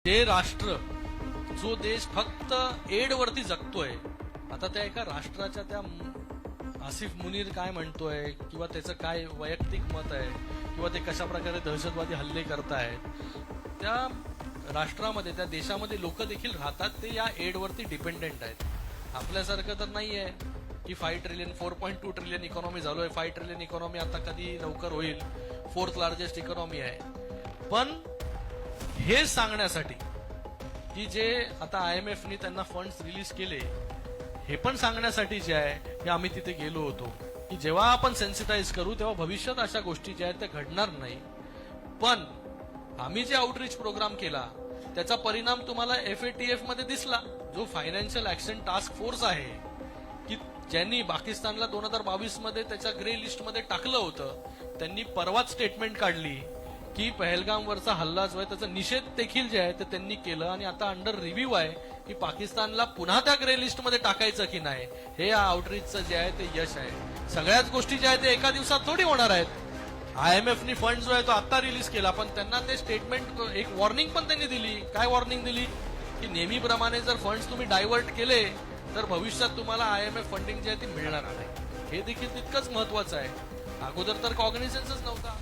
ते राष्ट्र जो देश फक्त एड वरती जगतोय, आता त्या एका राष्ट्राच्या त्या आसिफ मुनीर काय म्हणतोय किंवा त्याचं काय वैयक्तिक मत आहे किंवा ते कशा प्रकारे दहशतवादी हल्ले करतायत, त्या राष्ट्रामध्ये त्या देशामध्ये लोक देखील राहतात ते या एड वरती डिपेंडेंट आहेत. आपल्यासारखं तर नाहीये की 5 ट्रिलियन 4.2 ट्रिलियन इकॉनॉमी झालोय. 5 ट्रिलियन इकॉनॉमी आता कधी लवकर होईल, 4th लार्जेस्ट इकॉनॉमी आहे. पण हे सांगण्यासाठी की जे आता IMFने त्यांना फंड्स रिलीज केले, हे पण सांगण्यासाठी जे आहे हे आम्ही तिथे गेलो होतो की जेव्हा आपण सेन्सिटाईज करू तेव्हा भविष्यात अशा गोष्टी ज्या आहेत त्या घडणार नाही. पण आम्ही जे आउटरीच प्रोग्राम केला त्याचा परिणाम तुम्हाला FATF मध्ये दिसला, जो फायनान्शियल ऍक्शन टास्क फोर्स आहे की ज्यांनी पाकिस्तानला 2022 मध्ये त्याच्या ग्रे लिस्ट मध्ये टाकलं होतं, त्यांनी परवाच स्टेटमेंट काढली की पहलगामवरचा हल्ला जो आहे त्याचा निषेध देखील जे आहे ते त्यांनी केलं आणि आता अंडर रिव्ह्यू आहे की पाकिस्तानला पुन्हा त्या ग्रे लिस्ट मध्ये टाकायचं की नाही. हे या आउटरीचचं जे आहे ते यश आहे. सगळ्याच गोष्टी ज्या आहेत ते एका दिवसात थोडी होणार आहेत. IMFने फंड जो आहे तो आता रिलीज केला, पण त्यांना ते स्टेटमेंट एक वॉर्निंग पण त्यांनी दिली. काय वॉर्निंग दिली की नेहमीप्रमाणे जर फंड्स तुम्ही डायव्हर्ट केले तर भविष्यात तुम्हाला IMF फंडिंग जे आहे ती मिळणार नाही. हे देखील तितकंच महत्वाचं आहे. अगोदर तर कॉग्निझन्सच नव्हता.